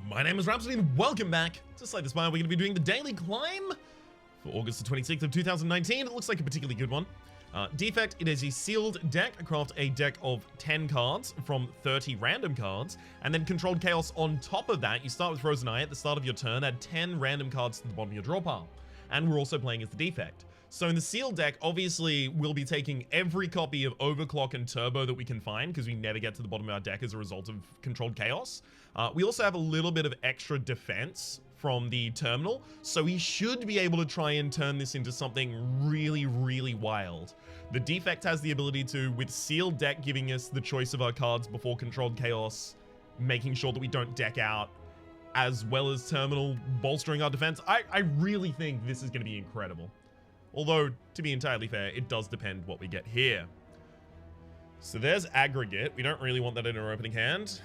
My name is Rhapsody and welcome back to Spire. We're going to be doing the daily climb for August the 26th of 2019. It looks like a particularly good one. Defect, it is a sealed deck. Craft a deck of 10 cards from 30 random cards, and then Controlled Chaos on top of that. You start with Frozen Eye at the start of your turn, add 10 random cards to the bottom of your draw pile. And we're also playing as the Defect. So in the sealed deck, obviously, we'll be taking every copy of Overclock and Turbo that we can find, because we never get to the bottom of our deck as a result of Controlled Chaos. We also have a little bit of extra defense from the terminal, so we should be able to try and turn this into something really, really wild. The Defect has the ability to, with sealed deck giving us the choice of our cards before Controlled Chaos, making sure that we don't deck out, as well as terminal bolstering our defense. I really think this is going to be incredible. Although, to be entirely fair, it does depend what we get here. So there's Aggregate. We don't really want that in our opening hand.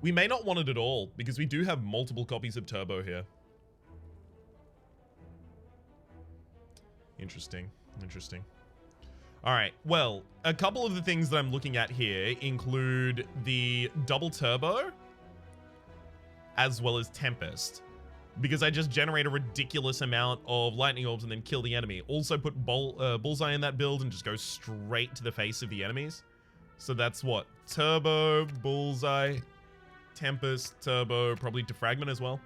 We may not want it at all, because we do have multiple copies of Turbo here. Interesting. Interesting. Alright, well, a couple of the things that I'm looking at here include the double Turbo, as well as Tempest. Because I just generate a ridiculous amount of lightning orbs and then kill the enemy. Also put Bullseye in that build and just go straight to the face of the enemies. So that's what? Turbo, Bullseye, Tempest, Turbo, probably Defragment as well.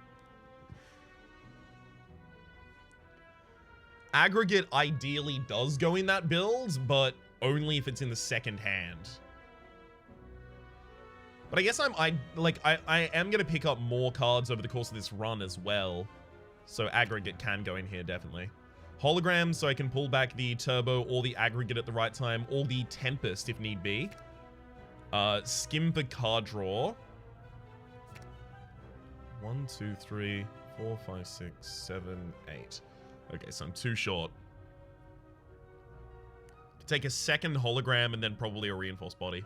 Aggregate ideally does go in that build, but only if it's in the second hand. But I guess I am going to pick up more cards over the course of this run as well. So Aggregate can go in here, definitely. Hologram, so I can pull back the Turbo or the Aggregate at the right time, or the Tempest if need be. Skim for card draw. 1, 2, 3, 4, 5, 6, 7, 8. Okay, so I'm too short. Take a second Hologram and then probably a Reinforced Body.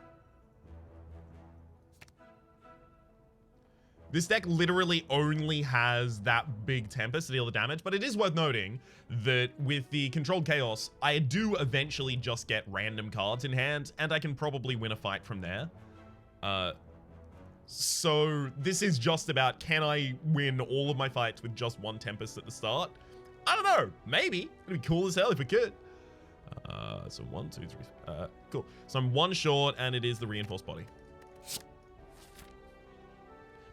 This deck literally only has that big Tempest to deal the damage, but it is worth noting that with the Controlled Chaos, I do eventually just get random cards in hand, and I can probably win a fight from there. So this is just about, can I win all of my fights with just one Tempest at the start? I don't know, maybe. It'd be cool as hell if we could. So 1, 2, 3, cool. So I'm one short, and it is the Reinforced Body.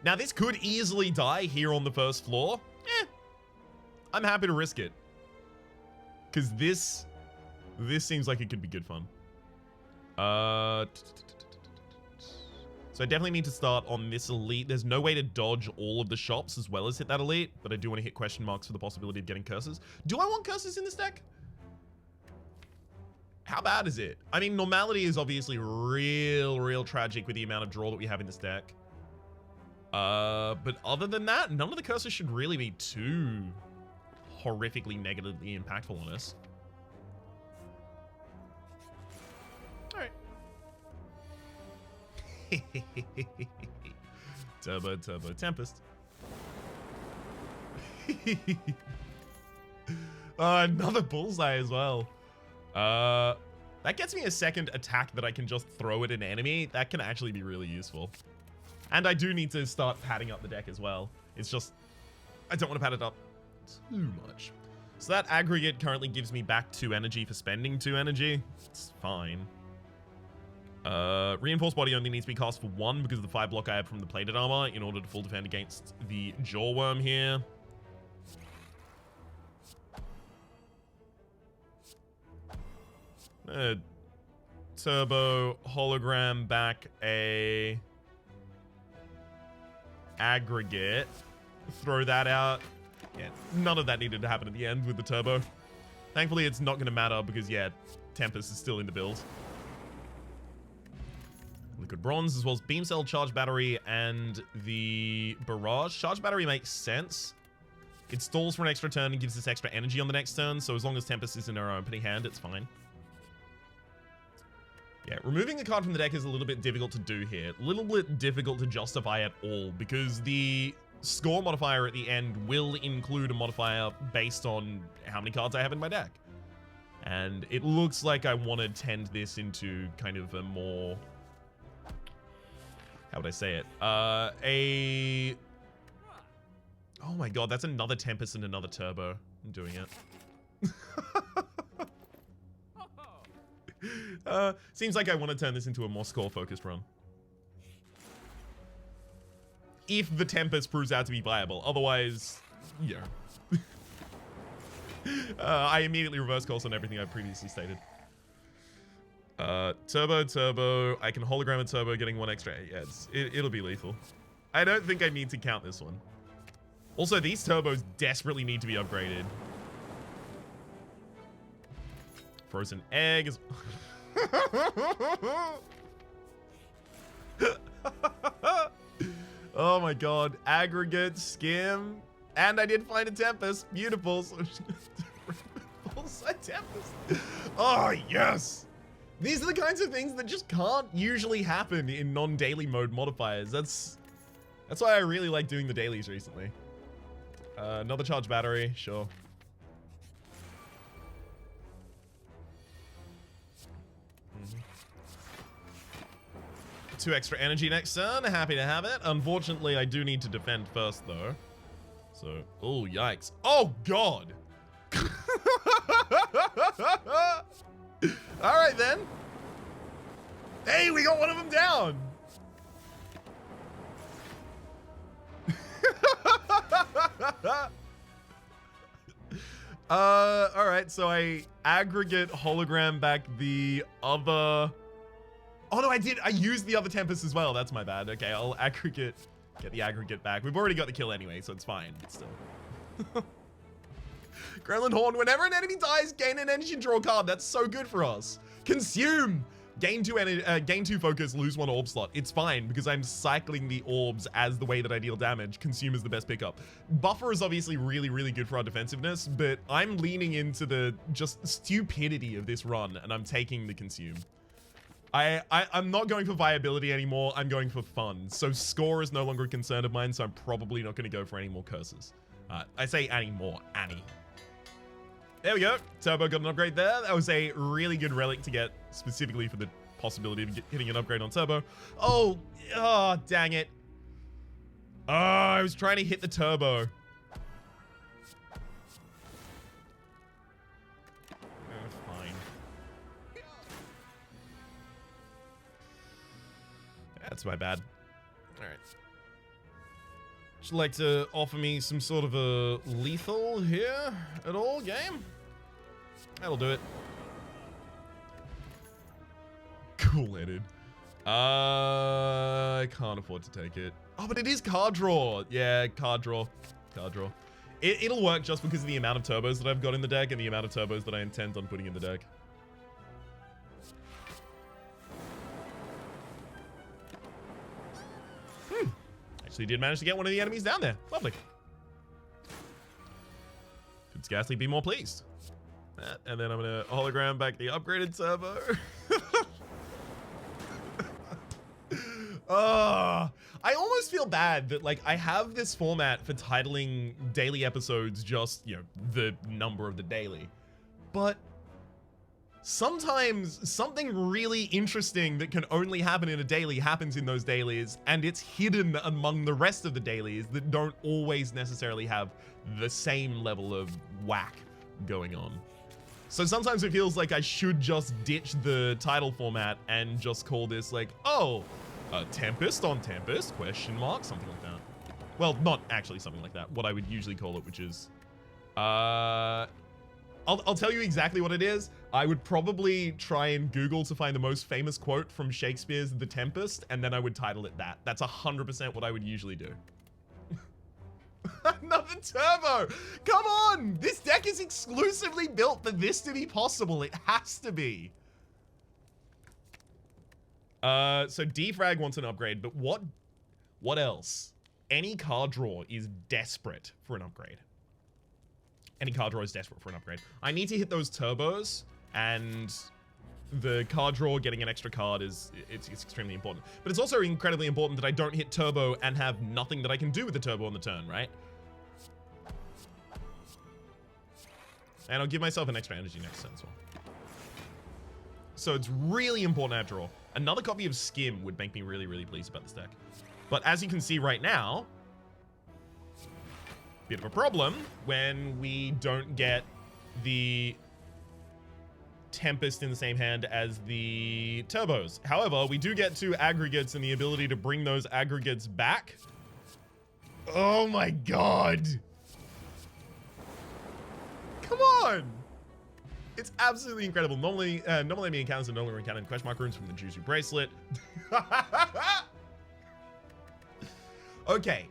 Now, this could easily die here on the first floor. I'm happy to risk it. Because this seems like it could be good fun. So I definitely need to start on this elite. There's no way to dodge all of the shops as well as hit that elite, but I do want to hit question marks for the possibility of getting curses. Do I want curses in this deck? How bad is it? I mean, normality is obviously real tragic with the amount of draw that we have in this deck. But other than that, none of the curses should really be too horrifically negatively impactful on us. Alright. Turbo, Tempest. Another Bullseye as well. That gets me a second attack that I can just throw at an enemy. That can actually be really useful. And I do need to start padding up the deck as well. It's just, I don't want to pad it up too much. So that Aggregate currently gives me back 2 energy for spending 2 energy. It's fine. Reinforced Body only needs to be cast for 1 because of the 5 block I have from the plated armor in order to full defend against the Jawworm here. Turbo, Hologram, back a Aggregate. Throw that out. Yeah, none of that needed to happen at the end with the Turbo. Thankfully, it's not going to matter because, yeah, Tempest is still in the build. Liquid Bronze, as well as Beam Cell, Charge Battery, and the Barrage. Charge Battery makes sense. It stalls for an extra turn and gives us extra energy on the next turn, so as long as Tempest is in our opening hand, it's fine. Yeah, removing a card from the deck is a little bit difficult to do here. A little bit difficult to justify at all, because the score modifier at the end will include a modifier based on how many cards I have in my deck. And it looks like I want to tend this into kind of a more how would I say it? Oh my god, that's another Tempest and another Turbo. I'm doing it. Seems like I want to turn this into a more score-focused run. If the Tempest proves out to be viable. Otherwise, yeah. I immediately reverse course on everything I previously stated. Turbo. I can hologram a Turbo, getting one extra. Yeah, it'll be lethal. I don't think I need to count this one. Also, these Turbos desperately need to be upgraded. Frozen egg is... Oh my god. Aggregate, skim. And I did find a Tempest. Beautiful. So full-side Tempest. Oh, yes. These are the kinds of things that just can't usually happen in non-daily mode modifiers. That's why I really like doing the dailies recently. Another charged battery, sure. Two extra energy next turn. Happy to have it. Unfortunately, I do need to defend first, though. So, oh, yikes. Oh, God. All right, then. Hey, we got one of them down. All right, so I aggregate hologram back the other... Oh, no, I did. I used the other Tempest as well. That's my bad. Okay, I'll aggregate, get the aggregate back. We've already got the kill anyway, so it's fine. Still. Gremlin Horn. Whenever an enemy dies, gain an energy and draw a card. That's so good for us. Consume. Gain 2 focus, lose 1 orb slot. It's fine because I'm cycling the orbs as the way that I deal damage. Consume is the best pickup. Buffer is obviously really, really good for our defensiveness, but I'm leaning into the just stupidity of this run, and I'm taking the consume. I'm not going for viability anymore. I'm going for fun. So score is no longer a concern of mine, so I'm probably not going to go for any more curses. I say any more. Annie. There we go. Turbo got an upgrade there. That was a really good relic to get specifically for the possibility of hitting an upgrade on Turbo. Oh, dang it. Oh, I was trying to hit the Turbo. Fine. That's my bad. All right. Would you like to offer me some sort of a lethal here at all, game? That'll do it. Cool-headed. I can't afford to take it. Oh, but it is card draw. Yeah, card draw. Card draw. It'll work just because of the amount of turbos that I've got in the deck and the amount of turbos that I intend on putting in the deck. Actually did manage to get one of the enemies down there. Lovely. Could scarcely be more pleased. And then I'm gonna hologram back the upgraded turbo. I almost feel bad that like I have this format for titling daily episodes just, you know, the number of the daily. But sometimes something really interesting that can only happen in a daily happens in those dailies, and it's hidden among the rest of the dailies that don't always necessarily have the same level of whack going on. So sometimes it feels like I should just ditch the title format and just call this like, oh, Tempest on Tempest, question mark, something like that. Well, not actually something like that. What I would usually call it, which is, I'll tell you exactly what it is. I would probably try and Google to find the most famous quote from Shakespeare's The Tempest, and then I would title it that. That's 100% what I would usually do. Another turbo! Come on! This deck is exclusively built for this to be possible. It has to be. So Defrag wants an upgrade, but what else? Any card draw is desperate for an upgrade. Any card draw is desperate for an upgrade. I need to hit those turbos, and the card draw, getting an extra card, it's extremely important. But it's also incredibly important that I don't hit turbo and have nothing that I can do with the turbo on the turn, right? And I'll give myself an extra energy next turn as well. So it's really important I have draw. Another copy of Skim would make me really, really pleased about this deck. But as you can see right now, bit of a problem when we don't get the Tempest in the same hand as the Turbos. However, we do get 2 aggregates and the ability to bring those aggregates back. Oh my god. Come on. It's absolutely incredible. Normally enemy encounters and normally encountered question mark runes from the Juicy Bracelet. Okay.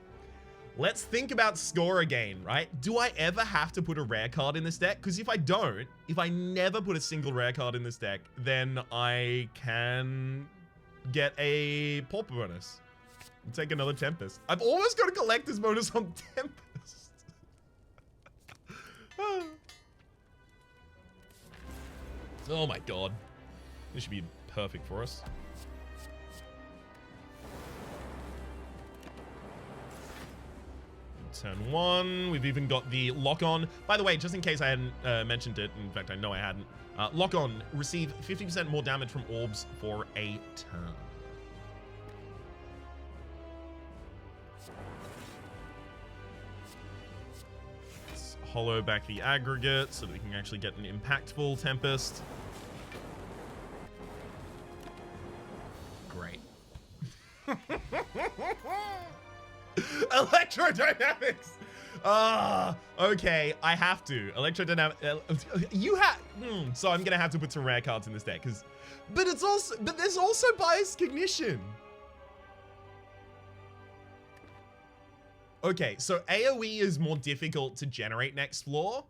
Let's think about score again, right? Do I ever have to put a rare card in this deck? Because if I don't, if I never put a single rare card in this deck, then I can get a Pauper bonus. And take another Tempest. I've almost got a collector's bonus on Tempest. Oh my god. This should be perfect for us. Turn 1. We've even got the lock on. By the way, just in case I hadn't mentioned it, in fact, I know I hadn't. Lock on. Receive 50% more damage from orbs for a turn. Let's hollow back the aggregate so that we can actually get an impactful Tempest. Great. Electrodynamics! Okay, I have to. Electrodynamic. So I'm gonna have to put some rare cards in this deck, but there's also bias cognition. Okay, so AoE is more difficult to generate next floor.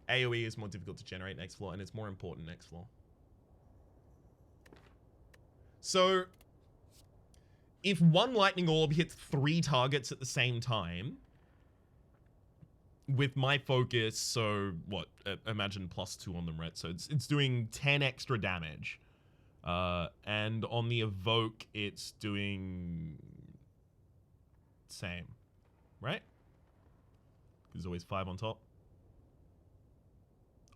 AoE is more difficult to generate next floor, and it's more important next floor. So if one lightning orb hits 3 targets at the same time, with my focus, so what? Imagine +2 on them, right? So it's doing 10 extra damage. And on the evoke, it's doing same, right? There's always 5 on top.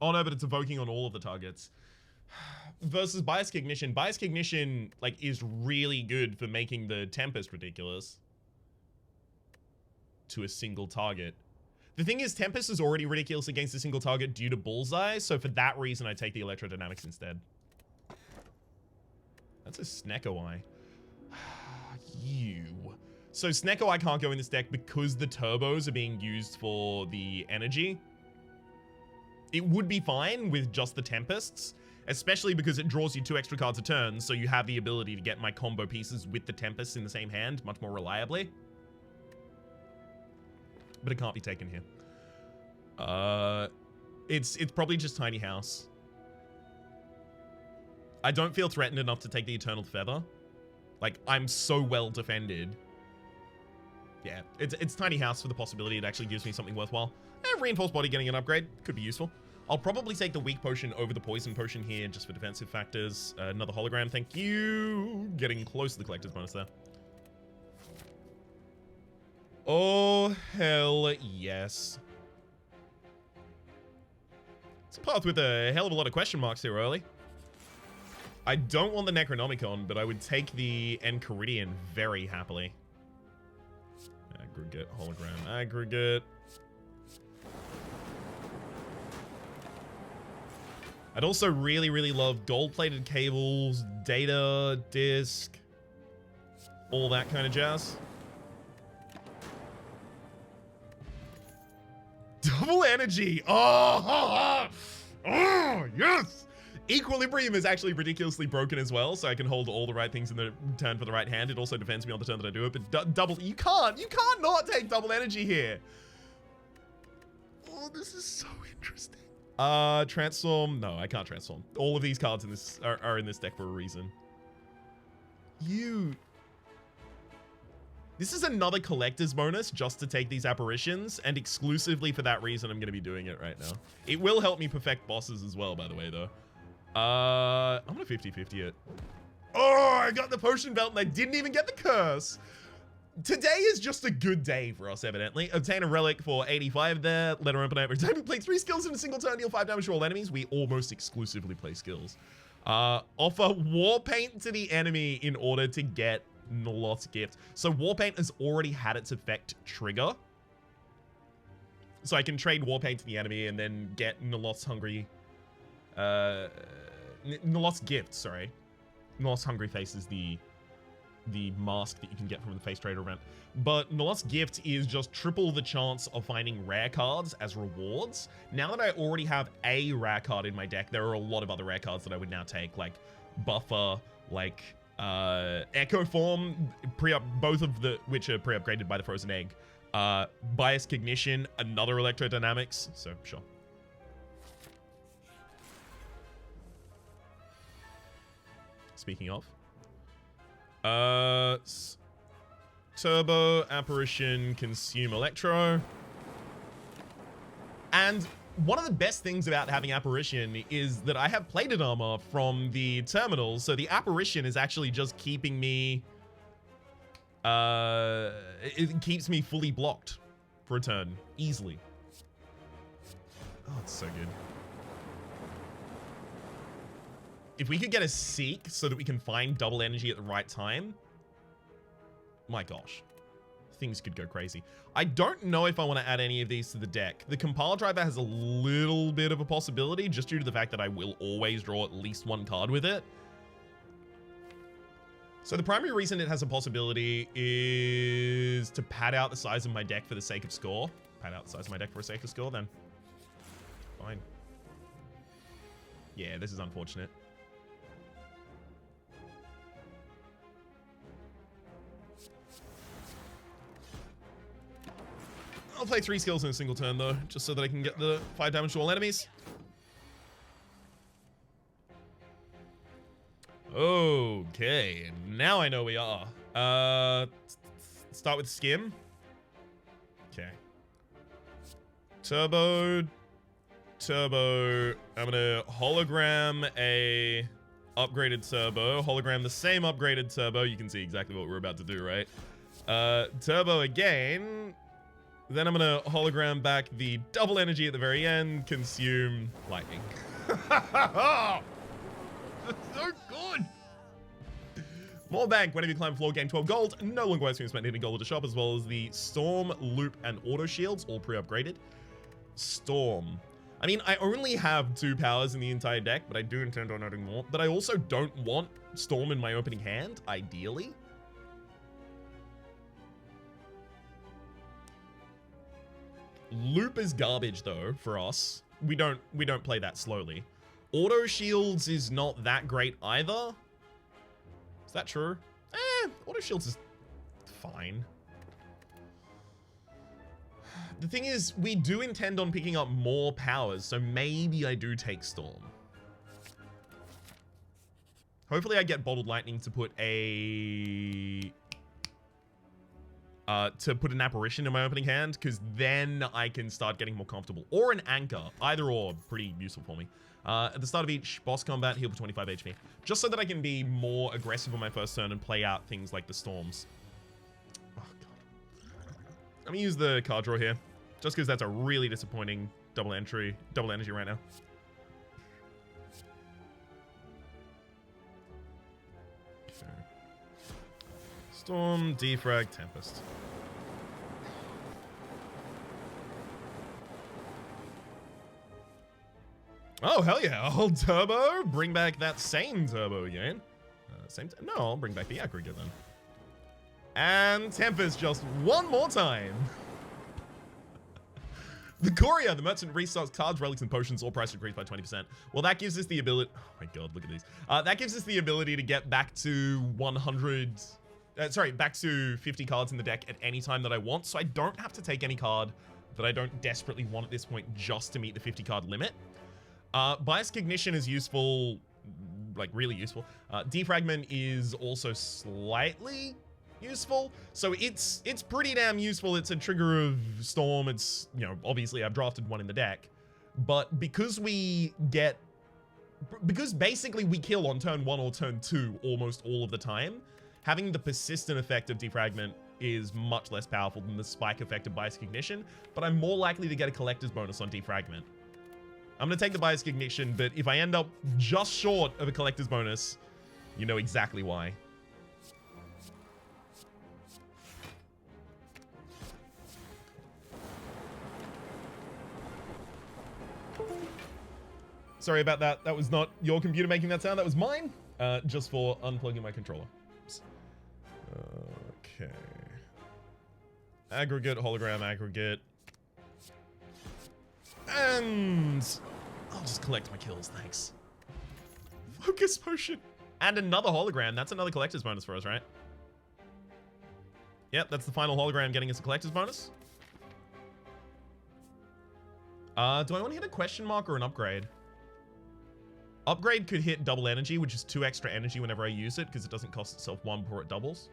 Oh no, but it's evoking on all of the targets. Versus bias cognition. Bias cognition, like, is really good for making the Tempest ridiculous to a single target. The thing is, Tempest is already ridiculous against a single target due to Bullseye, so for that reason, I take the Electrodynamics instead. That's a Snecko Eye. You. So Snecko Eye can't go in this deck because the turbos are being used for the energy. It would be fine with just the Tempests, especially because it draws you 2 extra cards a turn, so you have the ability to get my combo pieces with the Tempests in the same hand much more reliably. But it can't be taken here. It's probably just Tiny House. I don't feel threatened enough to take the Eternal Feather. Like, I'm so well defended. Yeah, it's Tiny House for the possibility it actually gives me something worthwhile. Reinforced Body getting an upgrade could be useful. I'll probably take the Weak Potion over the Poison Potion here just for defensive factors. Another hologram, thank you. Getting close to the collector's bonus there. Oh, hell yes. It's a path with a hell of a lot of question marks here early. I don't want the Necronomicon, but I would take the Enchiridion very happily. Aggregate, hologram, aggregate. I'd also really, really love gold-plated cables, data, disc, all that kind of jazz. Double energy! Oh, yes! Equilibrium is actually ridiculously broken as well, so I can hold all the right things in the turn for the right hand. It also defends me on the turn that I do it, but double... You can't not take double energy here! Oh, this is so interesting. Transform. No, I can't transform. All of these cards in this are in this deck for a reason. This is another collector's bonus just to take these apparitions, and exclusively for that reason, I'm going to be doing it right now. It will help me perfect bosses as well, by the way, though. I'm going to 50-50 it. Oh, I got the potion belt and I didn't even get the curse. Today is just a good day for us, evidently. Obtain a relic for 85 there. Let her open it every time we play 3 skills in a single turn, deal 5 damage to all enemies. We almost exclusively play skills. Offer War Paint to the enemy in order to get Noloth's gift. So War Paint has already had its effect trigger. So I can trade War Paint to the enemy and then get Noloth's Noloth's gift, sorry. Noloth's Hungry Face is the mask that you can get from the Face Trader event. But Noloth's gift is just triple the chance of finding rare cards as rewards. Now that I already have a rare card in my deck, there are a lot of other rare cards that I would now take, like Buffer, like Echo Form, both of which are pre-upgraded by the Frozen Egg. Bias Cognition, another Electrodynamics, so sure. Speaking of. Turbo, Apparition, Consume Electro. And one of the best things about having Apparition is that I have plated armor from the terminal, so the Apparition is actually just keeping me... it keeps me fully blocked for a turn, easily. Oh, it's so good. If we could get a Seek so that we can find double energy at the right time, my gosh, things could go crazy. I don't know if I want to add any of these to the deck. The Compiler Driver has a little bit of a possibility just due to the fact that I will always draw at least one card with it. So the primary reason it has a possibility is to pad out the size of my deck for the sake of score. Pad out the size of my deck for the sake of score, then. Fine. Yeah, this is unfortunate. I'll play 3 skills in a single turn, though, just so that I can get the 5 damage to all enemies. Okay, now I know we are. Start with Skim. Okay. Turbo. I'm gonna hologram a upgraded Turbo. Hologram the same upgraded Turbo. You can see exactly what we're about to do, right? Turbo again. Then I'm gonna hologram back the double energy at the very end. Consume lightning. So good. More bank. Whenever you climb floor, gain 12 gold. No longer wasting spend any gold at the shop, as well as the Storm, Loop, and Auto Shields, all pre-upgraded. Storm. I mean, I only have 2 powers in the entire deck, but I do intend on adding more. But I also don't want Storm in my opening hand, ideally. Loop is garbage, though, for us. We don't play that slowly. Auto Shields is not that great either. Is that true? Auto Shields is fine. The thing is, we do intend on picking up more powers, so maybe I do take Storm. Hopefully I get Bottled Lightning to put an Apparition in my opening hand, because then I can start getting more comfortable. Or an Anchor. Either or, pretty useful for me. At the start of each boss combat, heal for 25 HP. Just so that I can be more aggressive on my first turn and play out things like the storms. Oh, God. I'm going to use the card draw here. Just because that's a really disappointing double energy right now. Okay. Storm, Defrag, Tempest. Oh, hell yeah. I'll turbo. Bring back that same turbo again. No, I'll bring back the aggregate then. And Tempest just one more time. The Courier, the merchant restocks cards, relics, and potions, all price increased by 20%. Well, that gives us the ability... Oh my god, look at these. That gives us the ability to get back to 100... back to 50 cards in the deck at any time that I want, so I don't have to take any card that I don't desperately want at this point just to meet the 50 card limit. Bias Cognition is useful, like really useful. Defragment is also slightly useful. So it's pretty damn useful. It's a trigger of Storm. It's, you know, obviously I've drafted one in the deck. But because basically we kill on turn 1 or turn 2 almost all of the time, having the persistent effect of Defragment is much less powerful than the spike effect of Bias Ignition, but I'm more likely to get a collector's bonus on Defragment. I'm going to take the Bias Ignition, but if I end up just short of a collector's bonus, you know exactly why. Sorry about that. That was not your computer making that sound. That was mine. Just for unplugging my controller. Oops. Okay. Aggregate, hologram, aggregate. And I'll just collect my kills, thanks. Focus potion. And another hologram. That's another collector's bonus for us, right? Yep, that's the final hologram getting us a collector's bonus. Do I want to hit a question mark or an upgrade? Upgrade could hit double energy, which is 2 extra energy whenever I use it, because it doesn't cost itself 1 before it doubles.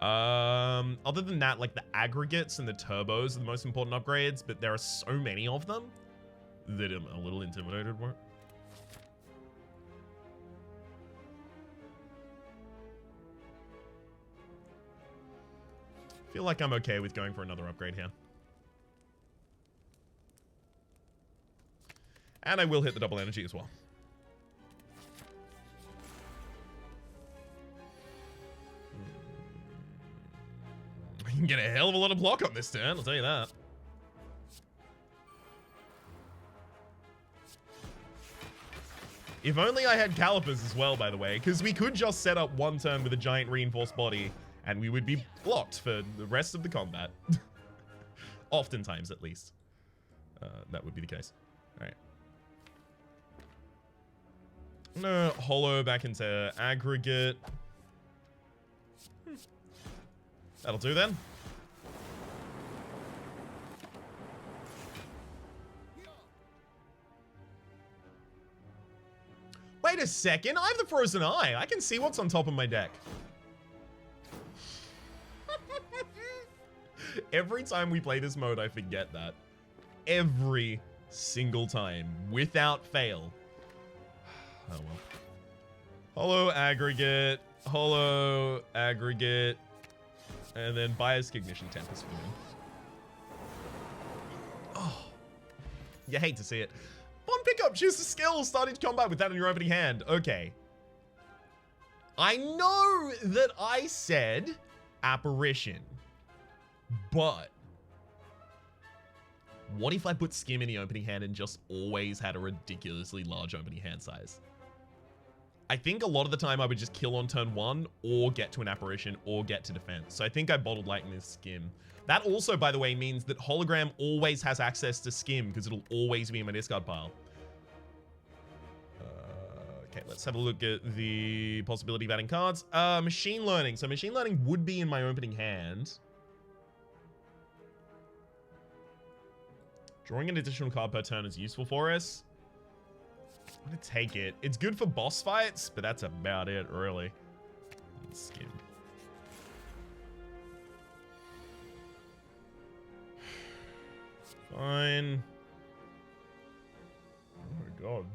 Other than that, like the aggregates and the turbos are the most important upgrades, but there are so many of them that I'm a little intimidated by. Feel like I'm okay with going for another upgrade here. And I will hit the double energy as well. I can get a hell of a lot of block on this turn, I'll tell you that. If only I had calipers as well, by the way, because we could just set up one turn with a giant reinforced body and we would be blocked for the rest of the combat. Oftentimes, at least. That would be the case. All right. I'm gonna holo back into aggregate. That'll do then. Wait a second, I have the frozen eye. I can see what's on top of my deck. Every time we play this mode, I forget that. Every single time, without fail. Oh well. Holo aggregate, holo aggregate, and then Bias Ignition Tempest for me. Oh, you hate to see it. Fun pickup, choose the skill, starting to combat with that in your opening hand. Okay. I know that I said apparition, but what if I put Skim in the opening hand and just always had a ridiculously large opening hand size? I think a lot of the time I would just kill on turn 1 or get to an apparition or get to defense. So I think I bottled lightning this Skim. That also, by the way, means that hologram always has access to Skim because it'll always be in my discard pile. Okay, let's have a look at the possibility of adding cards. Machine learning. So machine learning would be in my opening hand. Drawing an additional card per turn is useful for us. I'm gonna take it. It's good for boss fights, but that's about it, really. Skim. Fine. Oh my god.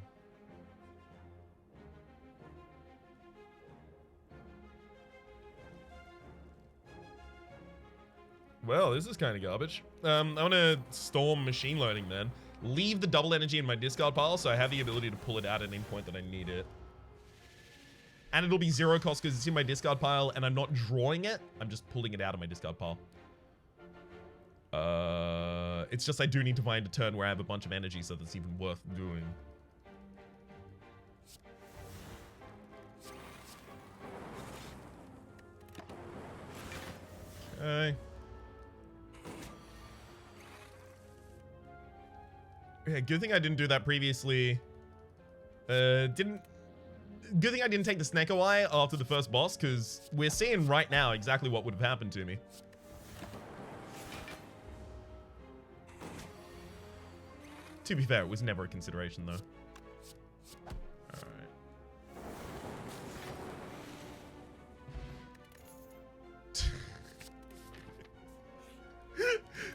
Well, this is kind of garbage. I'm gonna storm machine learning then. Leave the double energy in my discard pile, so I have the ability to pull it out at any point that I need it. And it'll be 0 cost because it's in my discard pile and I'm not drawing it. I'm just pulling it out of my discard pile. It's just I do need to find a turn where I have a bunch of energy so that's even worth doing. Okay. Yeah, good thing I didn't do that previously. Good thing I didn't take the Sneko Eye after the first boss, because we're seeing right now exactly what would have happened to me. To be fair, it was never a consideration, though. Alright.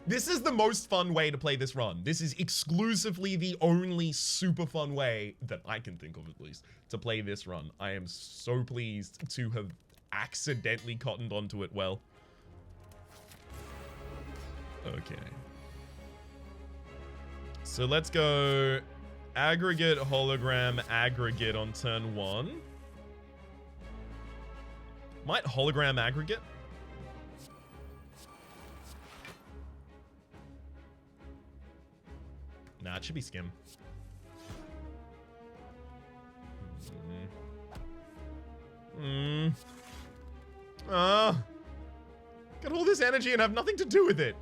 This is the most fun way to play this run. This is exclusively the only super fun way that I can think of, at least, to play this run. I am so pleased to have accidentally cottoned onto it well. Okay. So let's go aggregate, hologram, aggregate on turn 1. Might hologram aggregate? Nah, it should be skim. Got all this energy and have nothing to do with it.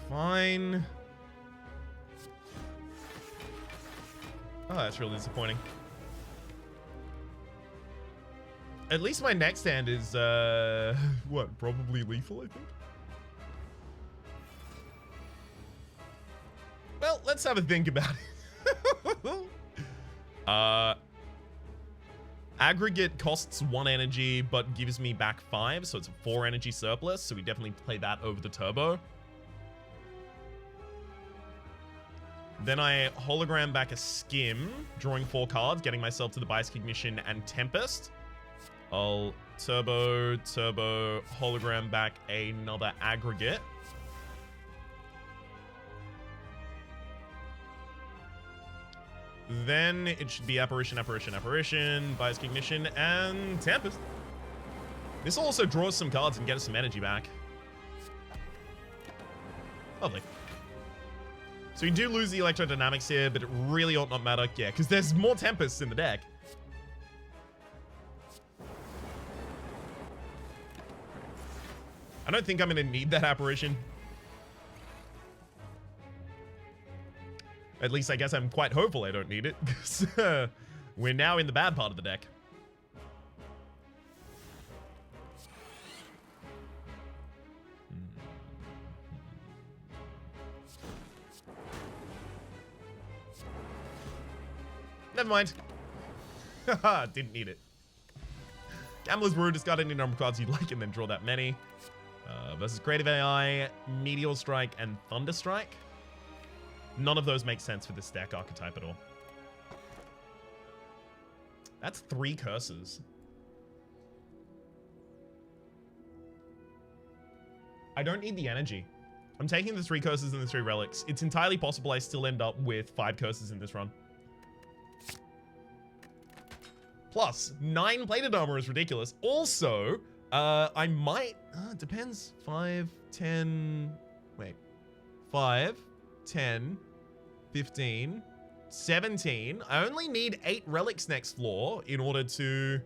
Fine. Oh, that's really disappointing. At least my next hand is, what, probably lethal, I think? Well, let's have a think about it. Aggregate costs 1 energy, but gives me back 5, so it's a 4 energy surplus, so we definitely play that over the turbo. Then I hologram back a skim, drawing 4 cards, getting myself to the Bias Cognition and Tempest. I'll turbo, hologram back another aggregate. Then it should be Apparition, Bias Cognition, and Tempest. This will also draw us some cards and get us some energy back. Lovely. So we do lose the electrodynamics here, but it really ought not matter. Yeah, because there's more Tempests in the deck. I don't think I'm going to need that Apparition. At least I guess I'm quite hopeful I don't need it, because we're now in the bad part of the deck. Never mind. Haha, didn't need it. Gambler's Brew, discard any number of cards you'd like and then draw that many. Versus Creative AI, Meteor Strike, and Thunder Strike. None of those make sense for this deck archetype at all. That's 3 curses. I don't need the energy. I'm taking the 3 curses and the 3 relics. It's entirely possible I still end up with 5 curses in this run. Plus, 9 plated armor is ridiculous. Also, I might... depends. 5, 10... Wait. 5, 10, 15, 17. I only need 8 relics next floor in order to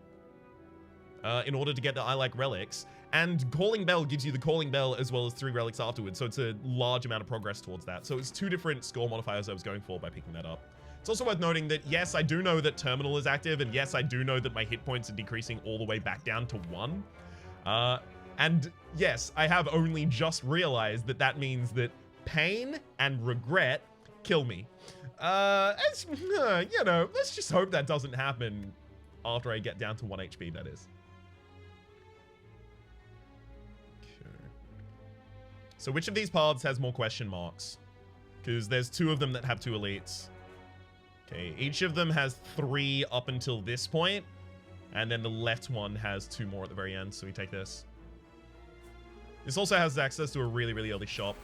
get the I like relics. And Calling Bell gives you the Calling Bell as well as 3 relics afterwards. So it's a large amount of progress towards that. So it's 2 different score modifiers I was going for by picking that up. It's also worth noting that, yes, I do know that Terminal is active, and yes, I do know that my hit points are decreasing all the way back down to 1. And yes, I have only just realized that that means that pain and regret kill me. You know, let's just hope that doesn't happen after I get down to 1 HP, that is. Okay. So which of these paths has more question marks? Because there's 2 of them that have 2 elites. Okay, each of them has 3 up until this point, and then the left one has 2 more at the very end, so we take this. This also has access to a really, really early shop.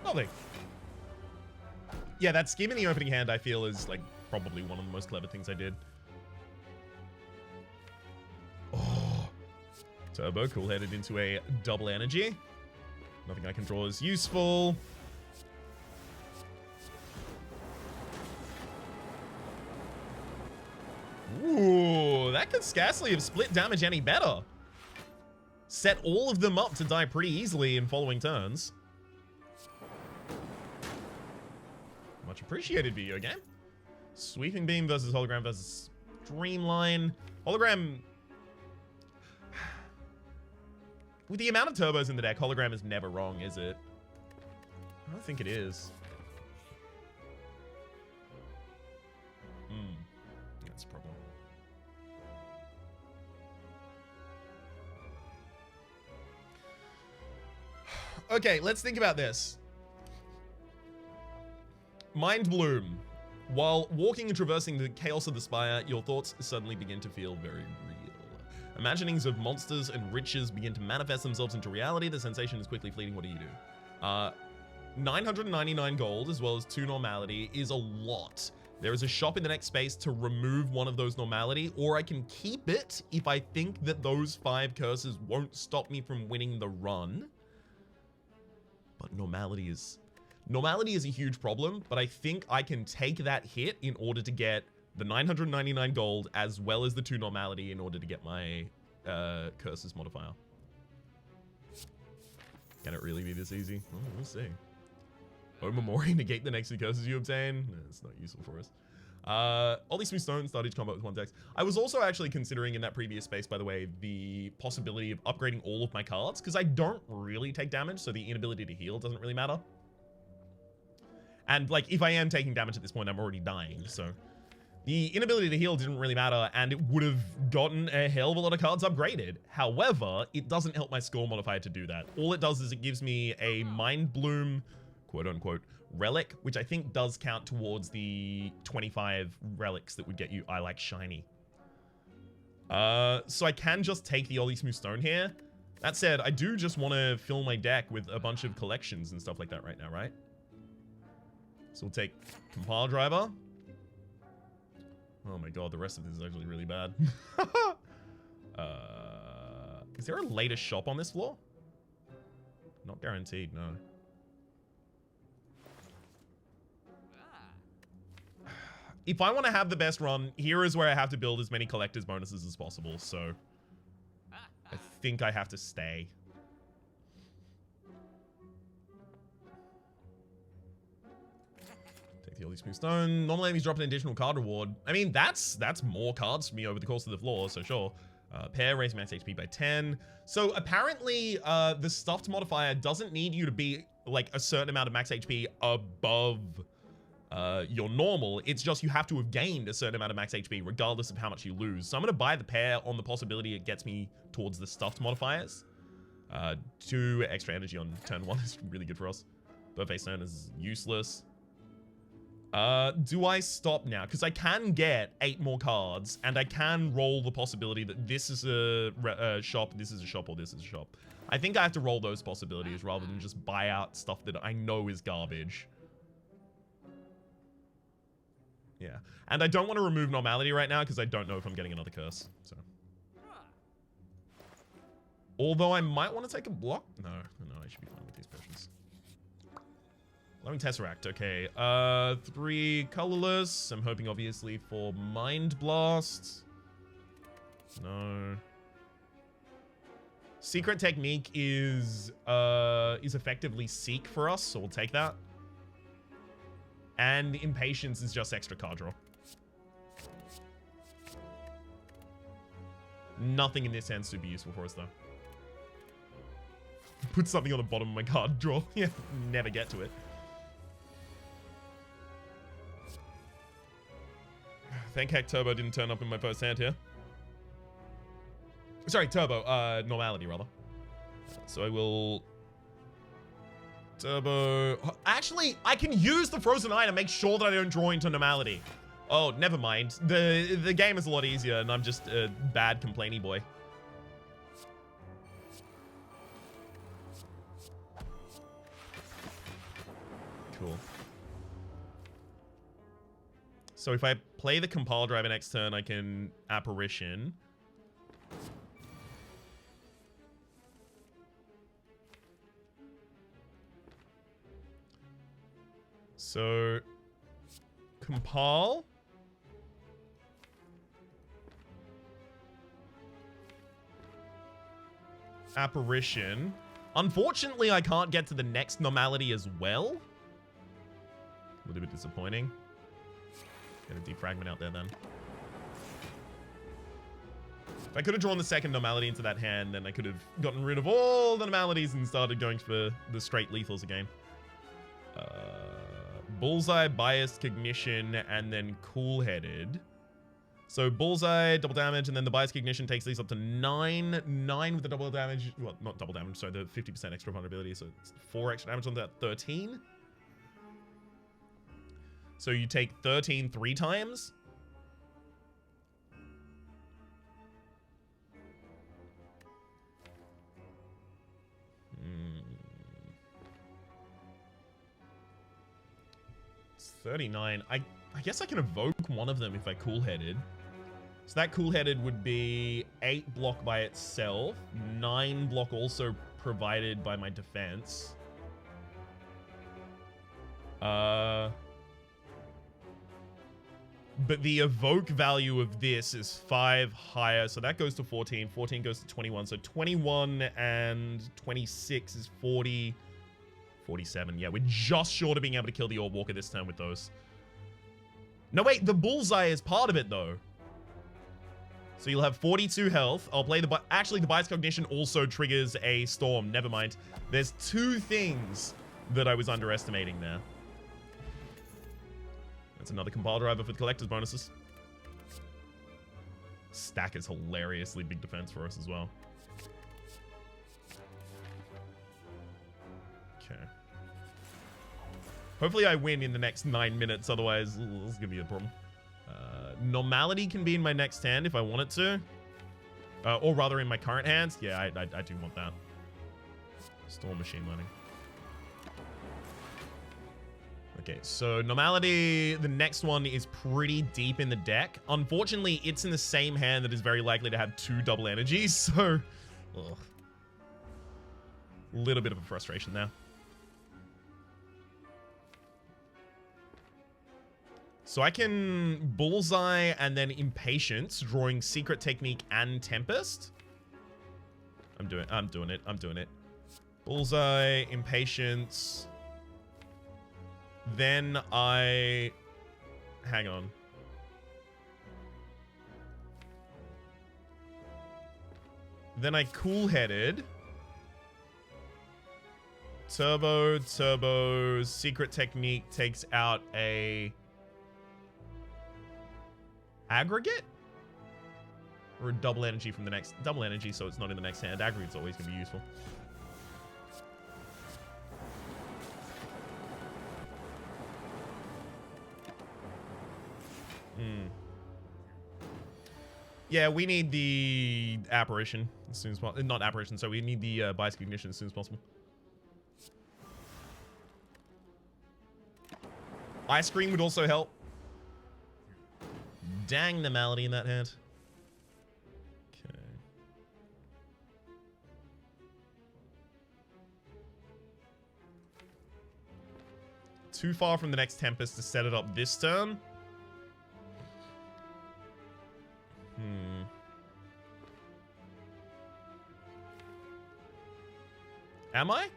Lovely. Yeah, that scheme in the opening hand, I feel, is, like, probably one of the most clever things I did. Oh. Turbo, cool-headed into a double energy. Nothing I can draw is useful. Ooh, that could scarcely have split damage any better. Set all of them up to die pretty easily in following turns. Much appreciated, video game. Sweeping Beam versus Hologram versus Streamline. Hologram... With the amount of turbos in the deck, Hologram is never wrong, is it? I don't think it is. That's a problem. Okay, let's think about this. Mind Bloom. While walking and traversing the chaos of the Spire, your thoughts suddenly begin to feel very real. Imaginings of monsters and riches begin to manifest themselves into reality. The sensation is quickly fleeting. What do you do? 999 gold as well as 2 normality is a lot. There is a shop in the next space to remove one of those normality, or I can keep it if I think that those 5 curses won't stop me from winning the run. But normality is a huge problem, but I think I can take that hit in order to get the 999 gold as well as the 2 normality in order to get my curses modifier. Can it really be this easy? Oh, we'll see. Oh, Memory, negate the next 2 curses you obtain. No, it's not useful for us. All these smooth stones started combat with 1 dex. I was also actually considering in that previous space, by the way, the possibility of upgrading all of my cards, because I don't really take damage, so the inability to heal doesn't really matter. And, like, if I am taking damage at this point, I'm already dying, so the inability to heal didn't really matter, and it would have gotten a hell of a lot of cards upgraded. However, it doesn't help my score modifier to do that. All it does is it gives me a Mind Bloom, quote-unquote, relic, which I think does count towards the 25 relics that would get you I Like Shiny. So I can just take the Ollie Smooth Stone here. That said, I do just want to fill my deck with a bunch of collections and stuff like that right now, right? So we'll take Compile Driver. Oh my god, the rest of this is actually really bad. Is there a later shop on this floor? Not guaranteed, no. If I want to have the best run, here is where I have to build as many collector's bonuses as possible, so I think I have to stay. Take the Ollie Smooth Stone. Normal enemies drop an additional card reward. I mean, that's more cards for me over the course of the floor, so sure. Pair, raise max HP by 10. So apparently, the stuffed modifier doesn't need you to be like a certain amount of max HP above your normal. It's just you have to have gained a certain amount of max HP regardless of how much you lose. So I'm going to buy the pair on the possibility it gets me towards the stuffed modifiers. 2 extra energy on turn 1 is really good for us. Birthday Stone is useless. Do I stop now? Because I can get 8 more cards, and I can roll the possibility that this is a shop, this is a shop, or this is a shop. I think I have to roll those possibilities rather than just buy out stuff that I know is garbage. Yeah. And I don't want to remove normality right now because I don't know if I'm getting another curse. So. Although I might want to take a block. No, I should be fine with these potions. Glowing Tesseract, okay. 3 colorless. I'm hoping obviously for Mind Blast. No. Secret Technique is effectively Seek for us, so we'll take that. And Impatience is just extra card draw. Nothing in this hand's super useful for us, though. Put something on the bottom of my card draw. Yeah, never get to it. Thank heck Turbo didn't turn up in my first hand here. Sorry, Turbo. Normality, rather. So I will... Turbo... Actually, I can use the Frozen Eye to make sure that I don't draw into normality. Oh, never mind. The game is a lot easier, and I'm just a bad complainy boy. Cool. So if I play the Compile Driver next turn, I can Apparition. So, Compile. Apparition. Unfortunately, I can't get to the next normality as well. A little bit disappointing. Get a defragment out there then. If I could have drawn the second normality into that hand, then I could have gotten rid of all the normalities and started going for the straight lethals again. Bullseye, Biased, Cognition, and then Cool-Headed. So Bullseye, double damage, and then the Bias Ignition takes these up to 9. 9 with the double damage. Well, not double damage, so the 50% extra vulnerability. So it's 4 extra damage on that 13. So you take 13 3 times. It's 39. I guess I can evoke one of them if I cool-headed. So that cool-headed would be 8 block by itself, 9 block also provided by my defense. But the evoke value of this is 5 higher, so that goes to 14. 14 goes to 21, so 21 and 26 is 40, 47. Yeah, we're just short of being able to kill the Orb Walker this turn with those. No, wait, the Bullseye is part of it, though. So you'll have 42 health. I'll play the... Actually, the Bias Cognition also triggers a Storm. Never mind. There's 2 things that I was underestimating there. That's another Compile Driver for the Collector's bonuses. Stack is hilariously big defense for us as well. Okay. Hopefully I win in the next 9 minutes, otherwise it's gonna be a problem. Normality can be in my next hand if I want it to. Or rather in my current hands. Yeah, I do want that. Storm Machine Learning. Okay, so Normality, the next one is pretty deep in the deck. Unfortunately, it's in the same hand that is very likely to have 2 double energies, so... Ugh. Little bit of a frustration there. So I can Bullseye and then Impatience, drawing Secret Technique and Tempest. I'm doing it. Bullseye, Impatience. Then I... Hang on. Then I cool-headed. Turbo, Secret Technique takes out a... Aggregate? Or a double energy from the next... Double energy, so it's not in the next hand. Aggregate's always going to be useful. Yeah, we need the Apparition as soon as possible. Not Apparition, so we need the Bias Ignition as soon as possible. Ice Cream would also help. Dang the Malady in that hand. Okay. Too far from the next Tempest to set it up this turn. Am I?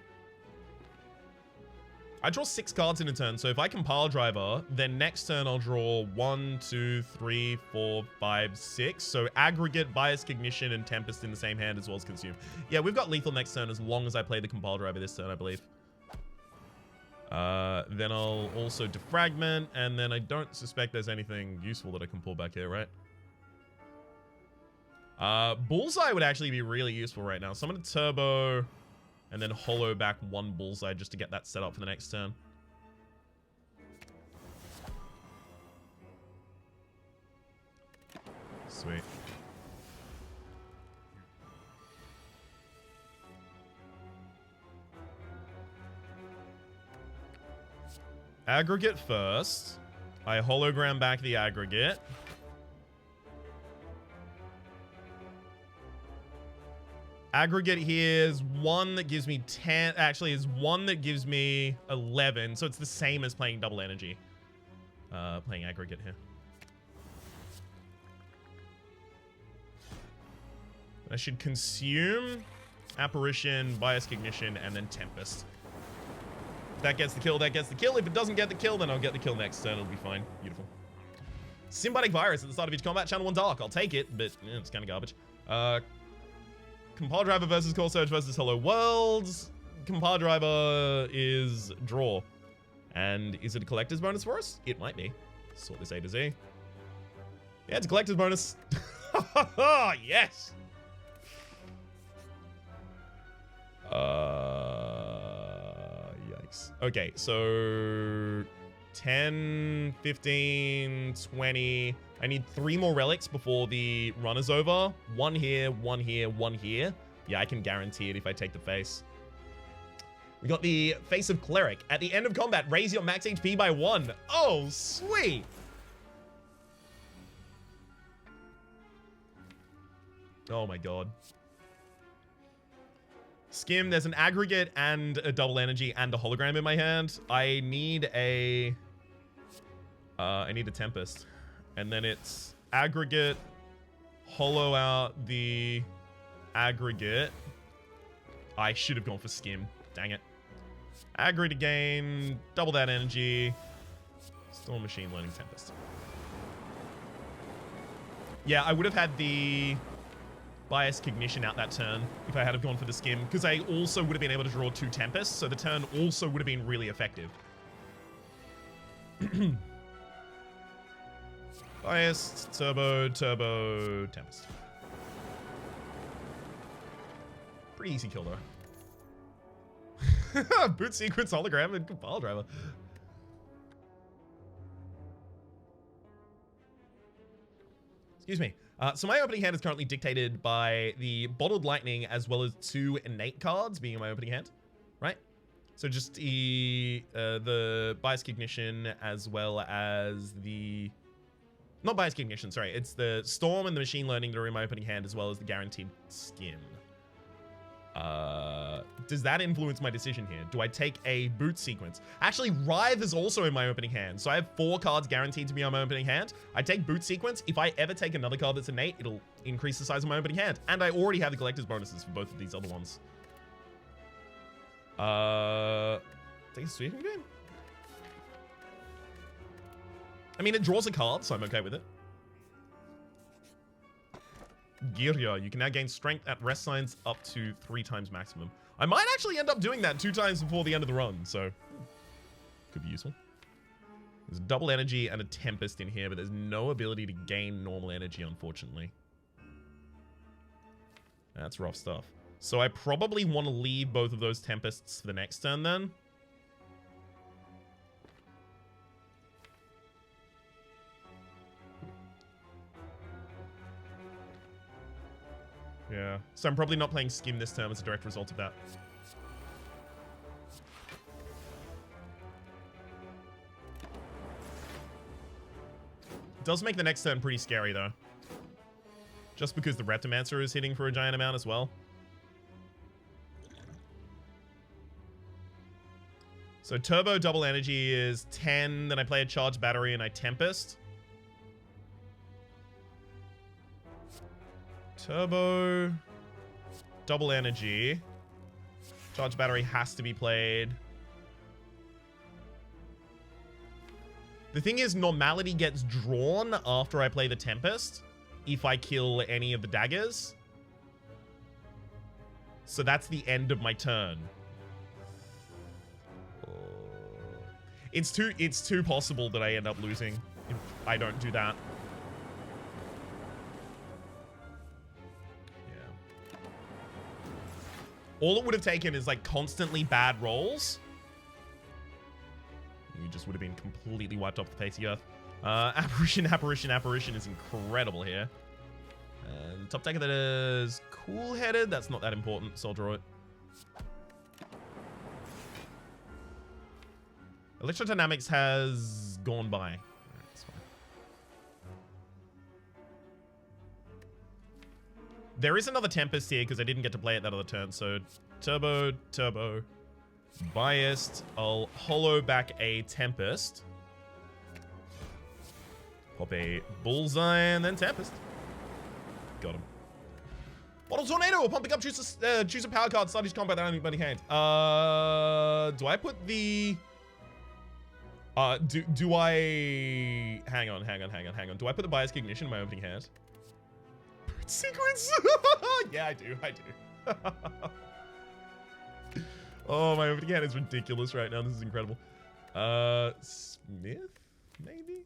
I draw 6 cards in a turn, so if I Compile Driver, then next turn I'll draw 1, 2, 3, 4, 5, 6. So Aggregate, Bias Cognition, and Tempest in the same hand as well as Consume. Yeah, we've got Lethal next turn as long as I play the Compile Driver this turn, I believe. Then I'll also Defragment, and then I don't suspect there's anything useful that I can pull back here, right? Bullseye would actually be really useful right now. So I'm going to Turbo... And then hollow back 1 Bullseye just to get that set up for the next turn. Sweet. Aggregate first. I hologram back the Aggregate. Aggregate here is 1 that gives me 10. Actually, is 1 that gives me 11. So it's the same as playing double energy. Playing Aggregate here. I should Consume, Apparition, Bias Cognition, and then Tempest. That gets the kill, that gets the kill. If it doesn't get the kill, then I'll get the kill next turn. It'll be fine. Beautiful. Symbiotic Virus at the start of each combat. Channel 1 Dark. I'll take it, but it's kind of garbage. Compile Driver versus Core Surge versus Hello Worlds. Compile Driver is draw. And is it a collector's bonus for us? It might be. Sort this A to Z. Yeah, it's a collector's bonus. Yes. Yikes. Okay, so 10, 15, 20. I need 3 more relics before the run is over. 1 here, 1 here, 1 here. Yeah, I can guarantee it if I take the face. We got the Face of Cleric. At the end of combat, raise your max HP by 1. Oh, sweet. Oh my god. Skim, there's an aggregate and a double energy and a hologram in my hand. I need a Tempest. And then it's aggregate, hollow out the aggregate. I should have gone for Skim. Dang it. Aggregate again, double that energy. Storm Machine Learning Tempest. Yeah, I would have had the Bias Cognition out that turn if I had have gone for the Skim, because I also would have been able to draw 2 Tempests, so the turn also would have been really effective. Biased, Turbo, Turbo, Tempest. Pretty easy kill, though. Boot Sequence, Hologram, and Pile Driver. Excuse me. So my opening hand is currently dictated by the Bottled Lightning as well as 2 innate cards being in my opening hand, right? So just the Bias Cognition as well as the... Not Bias Cognition, sorry. It's the Storm and the Machine Learning that are in my opening hand as well as the Guaranteed Skim. Does that influence my decision here? Do I take a Boot Sequence? Actually, Writhe is also in my opening hand, so I have 4 cards guaranteed to be on my opening hand. I take Boot Sequence. If I ever take another card that's innate, it'll increase the size of my opening hand. And I already have the collector's bonuses for both of these other ones. Take a sweeping game? I mean, it draws a card, so I'm okay with it. Girya, you can now gain strength at rest signs up to 3 times maximum. I might actually end up doing that 2 times before the end of the run, so could be useful. There's a double energy and a Tempest in here, but there's no ability to gain normal energy, unfortunately. That's rough stuff. So I probably want to leave both of those Tempests for the next turn then. Yeah, so I'm probably not playing Skim this turn as a direct result of that. It does make the next turn pretty scary, though. Just because the Reptomancer is hitting for a giant amount as well. So Turbo double energy is 10, then I play a Charged Battery and I Tempest. Turbo, double energy. Charge battery has to be played. The thing is, normality gets drawn after I play the Tempest if I kill any of the daggers. So that's the end of my turn. It's too possible that I end up losing if I don't do that. All it would have taken is, like, constantly bad rolls. You just would have been completely wiped off the face of the earth. Apparition, Apparition, Apparition is incredible here. And top decker that is cool-headed. That's not that important, so I'll draw it. Electrodynamics has gone by. Alright, that's fine. There is another Tempest here because I didn't get to play it that other turn. So Turbo, Turbo, Biased. I'll hollow back a Tempest. Pop a Bullseye and then Tempest. Got him. Bottle Tornado. Pumping up. Choose a power card. Start each combat without anybody hand. Do I put the... do I... Hang on. Do I put the Bias Cognition in my opening hand? Sequence. Yeah, I do. Oh, my opening hand is ridiculous right now. This is incredible. Smith, maybe?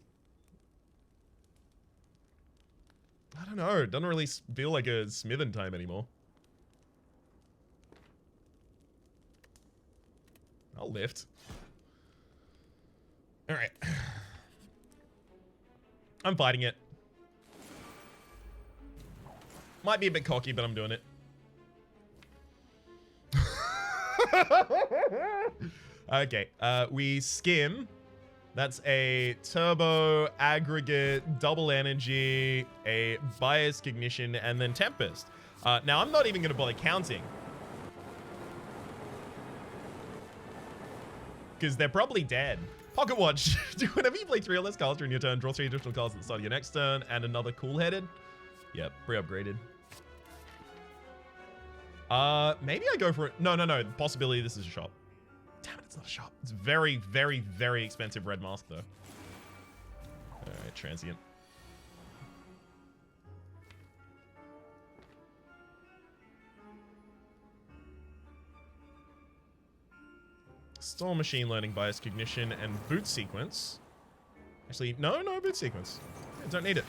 I don't know. It doesn't really feel like a smithing time anymore. I'll lift. Alright. I'm fighting it. Might be a bit cocky, but I'm doing it. Okay, we skim. That's a turbo, aggregate, double energy, a bias ignition, and then tempest. Now, I'm not even going to bother counting. Because they're probably dead. Pocket watch. Do whenever you play 3 or less cards during your turn, draw 3 additional cards at the start of your next turn, and another cool-headed. Yep, pre-upgraded. Maybe I go for it. No. Possibility this is a shop. Damn it, it's not a shop. It's very, very, very expensive red mask, though. Alright, transient. Storm machine learning, bias cognition, and boot sequence. Actually, no boot sequence. I don't need it.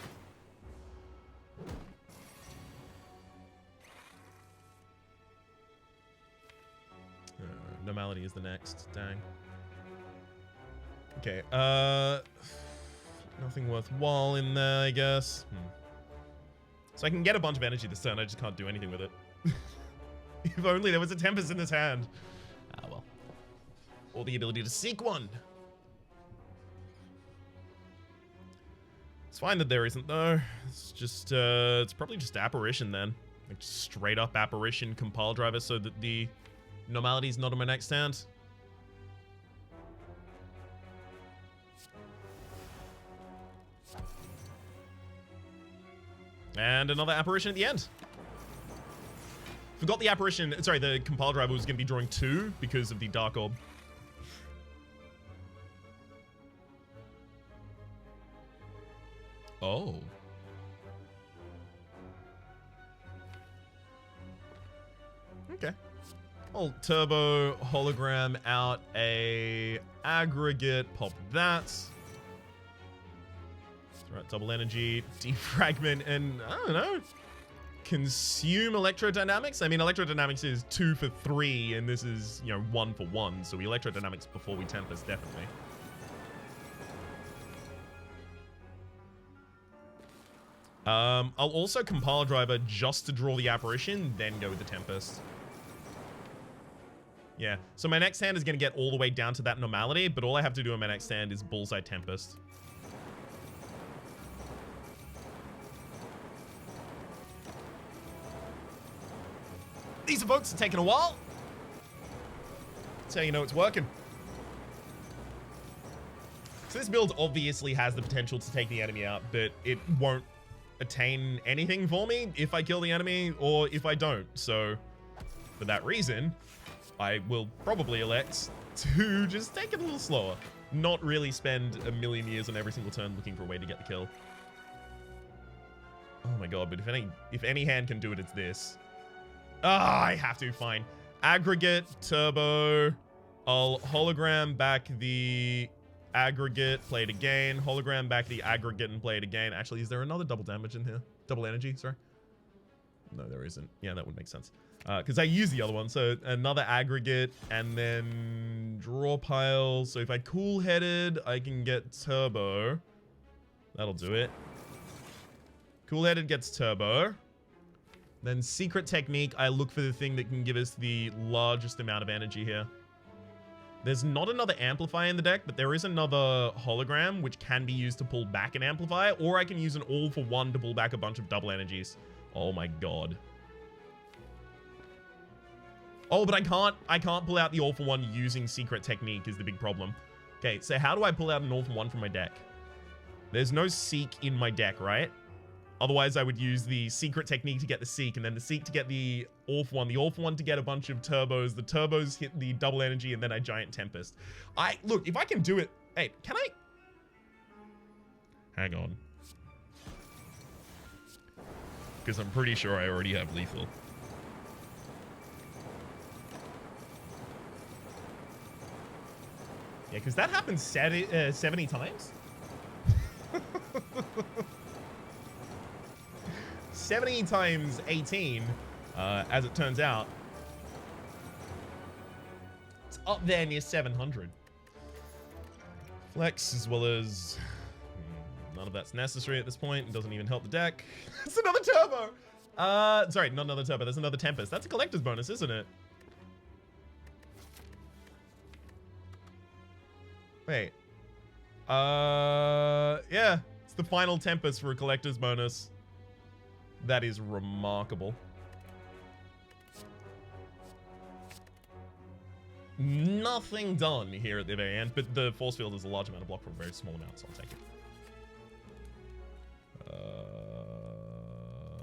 Normality is the next. Dang. Okay, nothing worthwhile in there, I guess. So I can get a bunch of energy this turn, I just can't do anything with it. If only there was a Tempest in this hand. Ah, well. Or the ability to seek one. It's fine that there isn't, though. It's just, it's probably just Apparition, then. Like, straight up Apparition, Compile Driver, so that the Normality's not on my next hand. And another Apparition at the end. Forgot the Apparition, sorry, the Compile Driver was going to be drawing 2 because of the Dark Orb. Oh. Okay. I'll turbo hologram out a aggregate, pop that. Throw out double energy, defragment, and I don't know. Consume electrodynamics. I mean, electrodynamics is 2 for 3, and this is, you know, 1 for 1. So we electrodynamics before we Tempest, definitely. I'll also Compile Driver just to draw the Apparition, then go with the Tempest. Yeah, so my next hand is going to get all the way down to that Normality, but all I have to do in my next hand is Bullseye Tempest. These evokes are taking a while. That's how you know it's working. So this build obviously has the potential to take the enemy out, but it won't attain anything for me if I kill the enemy or if I don't. So for that reason, I will probably elect to just take it a little slower. Not really spend a million years on every single turn looking for a way to get the kill. Oh my god, but if any hand can do it, it's this. Ah, I have to, fine. Aggregate, turbo. I'll hologram back the aggregate, play it again. Hologram back the aggregate and play it again. Actually, is there another double damage in here? Double energy, sorry. No, there isn't. Yeah, that would make sense. Because I use the other one. So another aggregate and then draw pile. So if I cool-headed, I can get turbo. That'll do it. Cool-headed gets turbo. Then secret technique, I look for the thing that can give us the largest amount of energy here. There's not another amplifier in the deck, but there is another hologram, which can be used to pull back an amplifier, or I can use an all-for-one to pull back a bunch of double energies. Oh my god. Oh, but I can't pull out the all-for-one using secret technique is the big problem. Okay, so how do I pull out an all-for-one from my deck? There's no seek in my deck, right? Otherwise, I would use the secret technique to get the seek, and then the seek to get the all-for-one. The all-for-one to get a bunch of turbos. The turbos hit the double energy, and then I giant tempest. Look, if I can do it... Hey, can I... Hang on. Because I'm pretty sure I already have lethal. Yeah, because that happens 70 times. 70 times 18, as it turns out. It's up there near 700. Flex, as well as... none of that's necessary at this point. It doesn't even help the deck. It's another turbo! Sorry, not another turbo. There's another Tempest. That's a collector's bonus, isn't it? Wait. Yeah. It's the final Tempest for a collector's bonus. That is remarkable. Nothing done here at the very end, but the force field is a large amount of block for a very small amount, so I'll take it.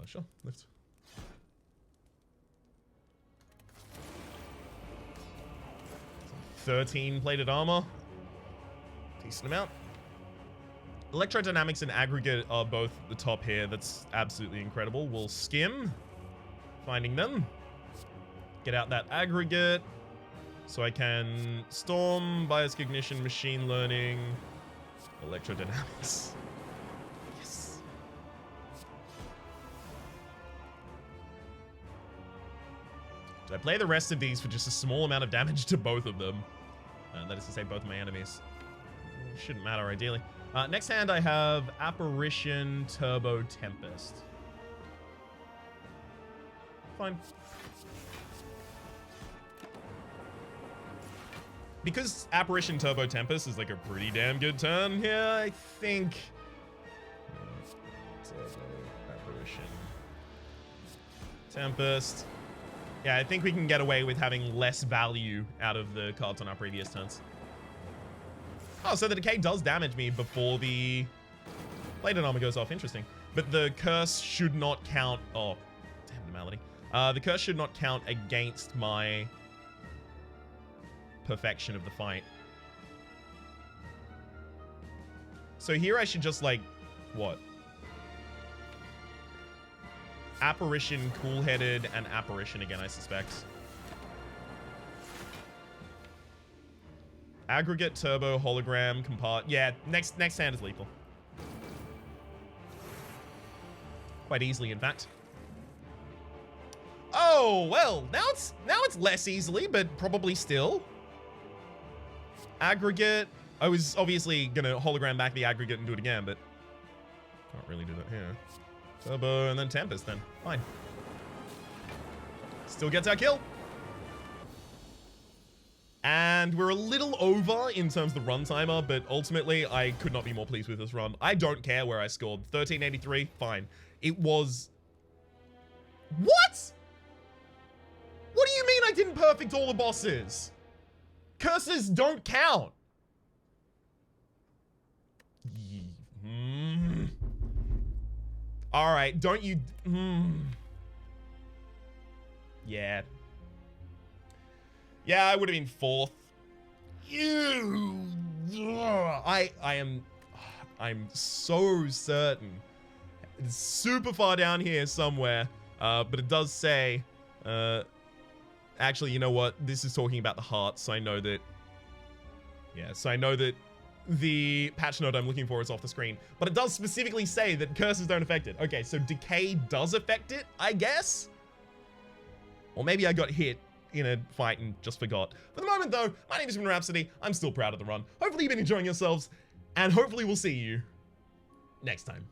Sure, lift. Some 13 plated armor. Decent amount. Electrodynamics and aggregate are both the top here. That's absolutely incredible. We'll skim. Finding them. Get out that aggregate. So I can storm, bias cognition, machine learning, electrodynamics. Yes. Do I play the rest of these for just a small amount of damage to both of them? That is to say, both of my enemies. Shouldn't matter, ideally. Next hand, I have Apparition Turbo Tempest. Fine. Because Apparition Turbo Tempest is like a pretty damn good turn here, I think... Turbo Apparition Tempest. Yeah, I think we can get away with having less value out of the cards on our previous turns. Oh, so the decay does damage me before the plated armor goes off. Interesting. But the curse should not count... Oh, damn the malady. The curse should not count against my perfection of the fight. So here I should just, like, what? Apparition, cool-headed, and Apparition again, I suspect. Aggregate, Turbo, Hologram, Compart. Yeah, next hand is lethal. Quite easily, in fact. Oh, well, now it's less easily, but probably still. Aggregate. I was obviously gonna hologram back the aggregate and do it again, but can't really do that here. Turbo and then Tempest then. Fine. Still gets our kill. And we're a little over in terms of the run timer, but ultimately I could not be more pleased with this run. I don't care where I scored. 1383, fine. It was... What? What do you mean I didn't perfect all the bosses? Curses don't count. All right, don't you... Yeah. Yeah, I would have been fourth. I'm so certain. It's super far down here somewhere, but it does say... Actually, you know what? This is talking about the heart, so I know that... Yeah, so I know that the patch note I'm looking for is off the screen. But it does specifically say that curses don't affect it. Okay, so decay does affect it, I guess? Or maybe I got hit in a fight and just forgot. For the moment, though, my name has been Rhapsody. I'm still proud of the run. Hopefully you've been enjoying yourselves, and hopefully we'll see you next time.